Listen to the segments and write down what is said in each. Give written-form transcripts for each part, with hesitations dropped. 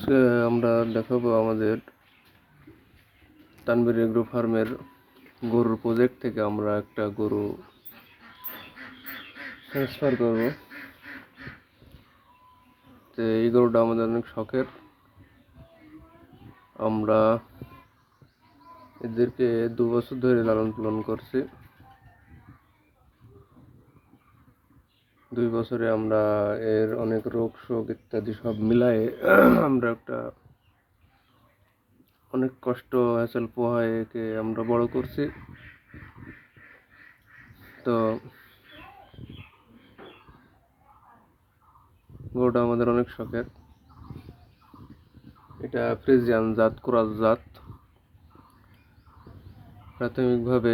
আজকে আমরা দেখাবো আমাদের তানভীর এগ্রো ফার্মের গরুর প্রজেক্ট থেকে আমরা একটা গরু ট্রান্সফার করব। তো এই গরুটা আমাদের অনেক শখের। আমরা এদেরকে 2 বছর ধরে লালন পালন করছি। 2 বছরে আমরা এর অনেক রোগ শোক ইত্যাদি সব মিলায়ে আমরা একটা অনেক কষ্ট হ্যাসেল পোহায় একে আমরা বড় করছি। তো গরুটা আমাদের অনেক শখের। এটা ফ্রিজিয়ান জাত, ক্রস জাত। প্রাথমিকভাবে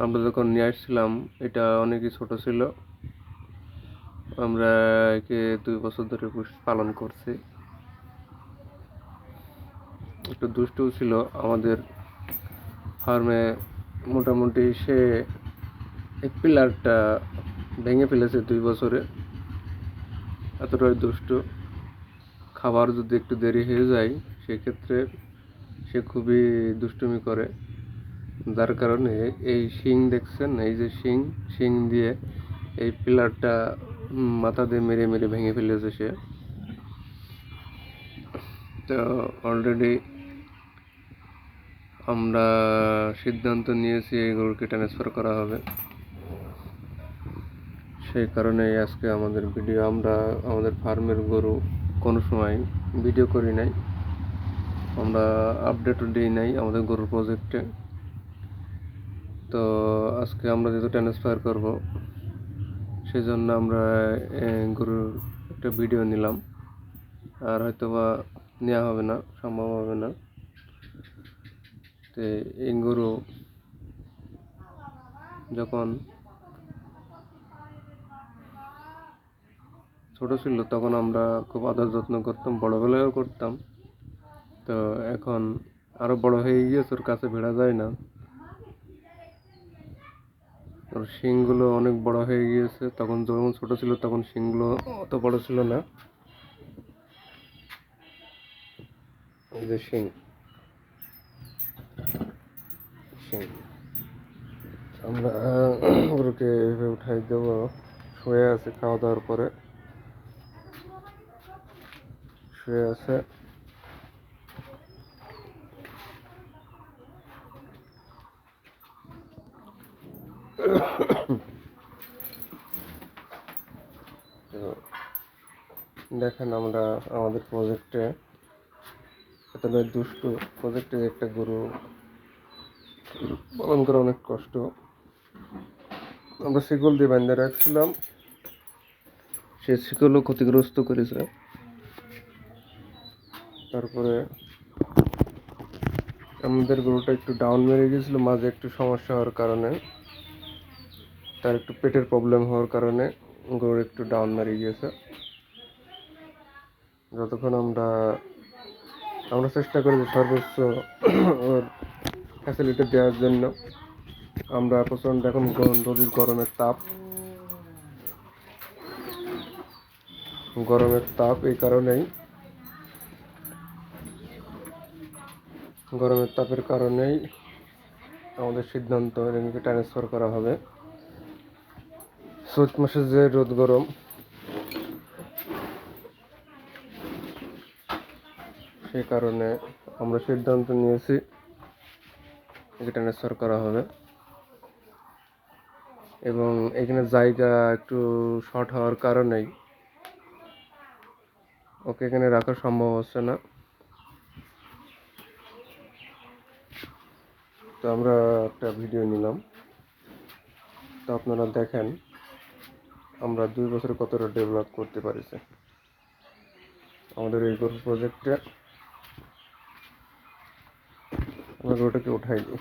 আমরা যখন নিয়ে আসছিলাম এটা অনেকই ছোট ছিল। আমরা একে 2 বছর ধরে পালন করছি। একটু দুষ্টু ছিল আমাদের ফার্মে। মোটামুটি সে এক পিলারটা ভেঙে ফেলেছে 2 বছরে, এতটাই দুষ্টু। খাবার যদি একটু দেরি হয়ে যায় সেক্ষেত্রে সে খুবই দুষ্টুমি করে, যার কারণে এই শিং দেখছেন, এই যে শিং দিয়ে এই পিলারটা মাথা দিয়ে মেরে মেরে ভেঙে ফেলেছে সে। তো অলরেডি আমরা সিদ্ধান্ত নিয়েছি এই গরুকে ট্রান্সফার করা হবে। সেই কারণেই আজকে আমাদের ভিডিও। আমরা আমাদের ফার্মের গরু কোনো সময় ভিডিও করি নাই, আমরা আপডেটও দিই নাই আমাদের গরুর প্রজেক্টে। তো আজকে আমরা যেহেতু ট্রান্সফার করব সেই জন্য আমরা গরুর একটা ভিডিও নিলাম। আর হয়তো বা নেওয়া হবে না, সম্ভব হবে না। তো এই গরু যখন ছোট ছিল তখন আমরা খুব আদর যত্ন করতাম, বড়বেলায়ও করতাম। তো এখন আরো বড় হয়ে গিয়েছে, ওর কাছে ভিড়া যায় না। ওর শিংগুলো অনেক বড় হয়ে গিয়েছে। তখন যখন ছোট ছিল তখন শিংগুলো অত বড় ছিল না। এই যে শিং আমরা গরুকে এভাবে উঠাই দেবো। শুয়ে আছে, খাওয়া দাওয়ার পরে শুয়ে আছে। দেখেন আমরা আমাদের প্রজেক্টে এতটাই দুষ্টু প্রজেক্টে একটা গরু পালন করা অনেক কষ্ট। আমরা শিকল দিয়ে বাঁধে রাখছিলাম, সে শিকলও ক্ষতিগ্রস্ত করেছে। তারপরে আমাদের গরুটা একটু ডাউন মেরে গিয়েছিল মাঝে, একটু সমস্যা হওয়ার কারণে, তার একটু পেটের প্রবলেম হওয়ার কারণে গরুর একটু ডাউন মেরে গিয়েছে। যতক্ষণ আমরা চেষ্টা করি সর্বোচ্চ ওর ফ্যাসিলিটি দেওয়ার জন্য। আমরা প্রচণ্ড এখন নদীর গরমের তাপ, এই কারণেই গরমের তাপের কারণেই আমাদের সিদ্ধান্ত এটাকে ট্রান্সফার করা হবে। চৈত মাসে যে রোদ গরম, সেই কারণে আমরা সিদ্ধান্ত নিয়েছি একে ট্রান্সফার করা হবে। এবং এখানে জায়গা একটু শর্ট হওয়ার কারণেই ওকে এখানে রাখা সম্ভব হচ্ছে না। তো আমরা একটা ভিডিও নিলাম, তো আপনারা দেখেন আমরা 2 বছরে কতটা ডেভেলপ করতে পারিছি আমাদের এই গরু প্রজেক্টে। আমরা গরুটাকে উঠাই দিই।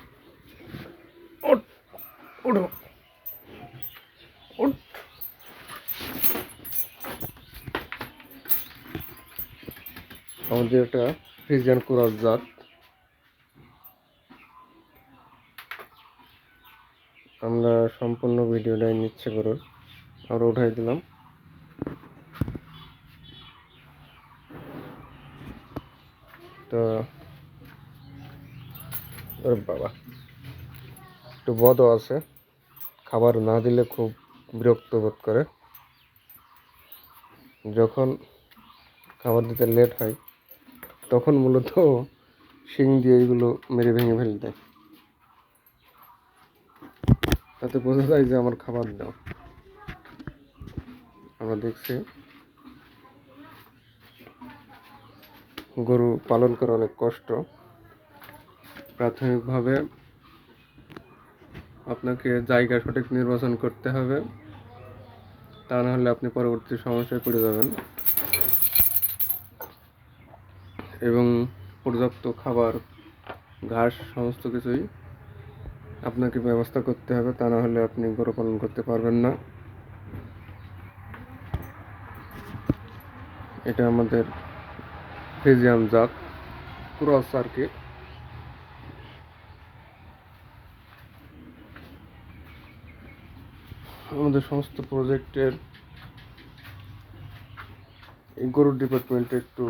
উঠো, উঠ। আমাদের এটা ফ্রিজিয়ান ক্রস জাত। আমরা সম্পূর্ণ ভিডিওটাই নিচ্ছে গরুর, আমরা উঠাই দিলাম। তো ওরে বাবা, একটু বদও আছে, খাবার না দিলে খুব বিরক্ত বোধ করে। যখন খাবার দিতে লেট হয় তখন মূলত শিং দিয়ে এগুলো মেরে ভেঙে ফেলে দেয়, তাতে বোঝা যায় যে আমার খাবার দাও। আমরা দেখছি গরু পালন করা অনেক কষ্ট। প্রাথমিকভাবে আপনাকে জায়গা সঠিক নির্বাচন করতে হবে, তা না হলে আপনি পরবর্তী সমস্যায় পড়ে যাবেন। এবং পর্যাপ্ত খাবার, ঘাস সমস্ত কিছুই আপনাকে ব্যবস্থা করতে হবে, তা না হলে আপনি গরু পালন করতে পারবেন না। এটা আমাদের ফ্রিজিয়ান জাত ক্রস আর কি। আমাদের সমস্ত প্রজেক্টের এই গরুর ডিপার্টমেন্টে একটু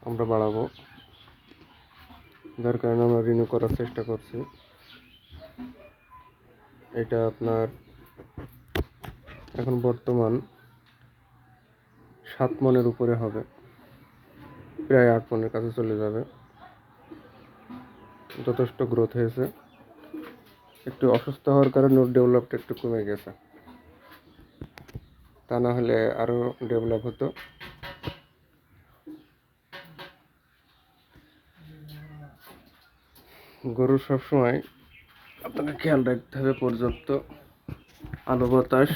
আমরা বাড়াবো, যার কারণে আমরা রিনিউ করার চেষ্টা করছি। এটা আপনার এখন বর্তমান 7 মনের উপরে হবে, প্রায় 8 মনের কাছে চলে যাবে। যথেষ্ট গ্রোথ হয়েছে। একটু অসুস্থ হওয়ার কারণে ওর ডেভেলপটা একটু কমে গেছে, তা না হলে আরও ডেভেলপ হতো। গরুর সবসময় আপনাকে খেয়াল রাখতে হবে পর্যাপ্ত আলো বাতাস,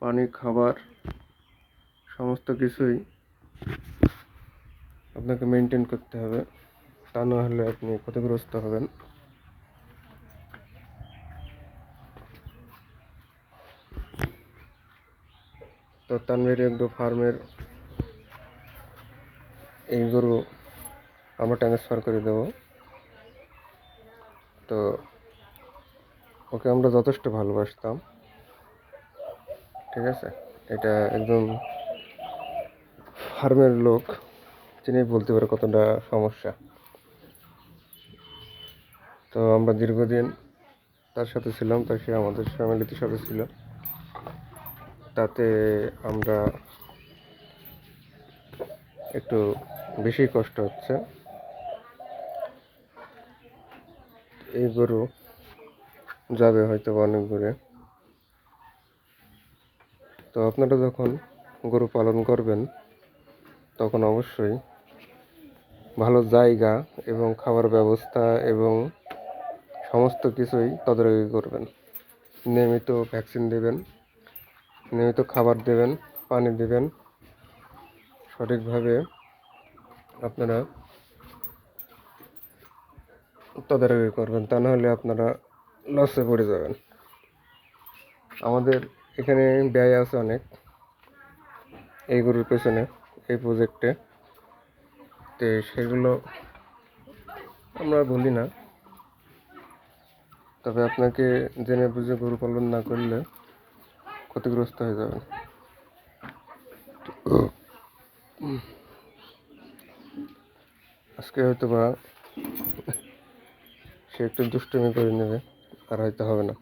পানি, খাবার সমস্ত কিছুই আপনাকে মেনটেন করতে হবে, তা না হলে আপনি ক্ষতিগ্রস্ত হবেন। তো তানভীর এগ্রো ফার্মের এই গরু আমরা ট্রান্সফার করে দেব। তো ওকে আমরা যথেষ্ট ভালোবাসতাম, ঠিক আছে। এটা একদম ফার্মের লোক, তিনি বলতে পারে কতটা সমস্যা। তো আমরা দীর্ঘদিন তার সাথে ছিলাম, তাই সে আমাদের ফ্যামিলিতে সাথে ছিল। তাতে আমরা একটু বেশি কষ্ট হচ্ছে। এই গরু যাবে হয়তো অনেক দূরে। তো আপনারা যখন গরু পালন করবেন তখন অবশ্যই ভালো জায়গা এবং খাবার ব্যবস্থা এবং সমস্ত কিছুই তদারকি করবেন। নিয়মিত ভ্যাকসিন দেবেন, নিয়মিত খাবার দেবেন, পানি দেবেন, সঠিকভাবে আপনারা তদারকি করবেন, তা নাহলে আপনারা লসে পড়ে যাবেন। আমাদের এখানে ব্যয় আছে অনেক এই গরুর পেছনে, এই প্রজেক্টে। তো সেগুলো আমরা বলি না, তবে আপনাকে জেনে বুঝে গরু পালন না করলে ক্ষতিগ্রস্ত হয়ে যাবেন। আজকে হয়তো বা সে একটু দুষ্টুমি করে নেবে, আর হয়তো হবে না।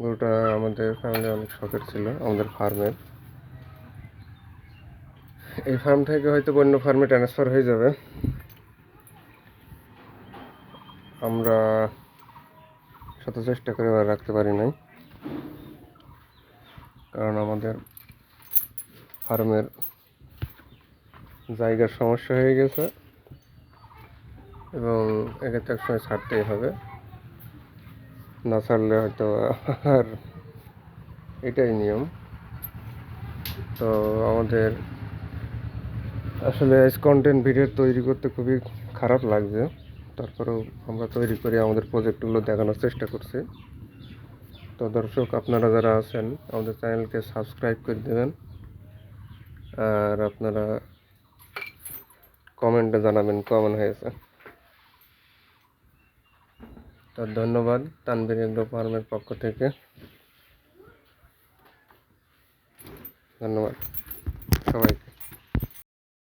গরুটা আমাদের ফ্যামিলি অনেক শখের ছিল, আমাদের ফার্মের। এই ফার্ম থেকে হয়তো অন্য ফার্মে ট্রান্সফার হয়ে যাবে। আমরা শত চেষ্টা করে আর রাখতে পারি নাই, কারণ আমাদের ফার্মের জায়গার সমস্যা হয়ে গেছে এবং একে তো একসময় ছাড়তেই হবে, না ছাড়লে হয়তো আর এটাই নিয়ম। তো আমাদের আসলে কন্টেন্ট ভিডিও তৈরি করতে খুবই খারাপ লাগছে, তারপরেও আমরা তৈরি করে আমাদের প্রজেক্টগুলো দেখানোর চেষ্টা করছি। তো দর্শক, আপনারা যারা আছেন আমাদের চ্যানেলকে সাবস্ক্রাইব করে দেবেন, আর আপনারা কমেন্টে জানাবেন কেমন হয়েছে। তো ধন্যবাদ তানভীর এগ্রো ফার্মের পক্ষ থেকে, ধন্যবাদ সবাইকে।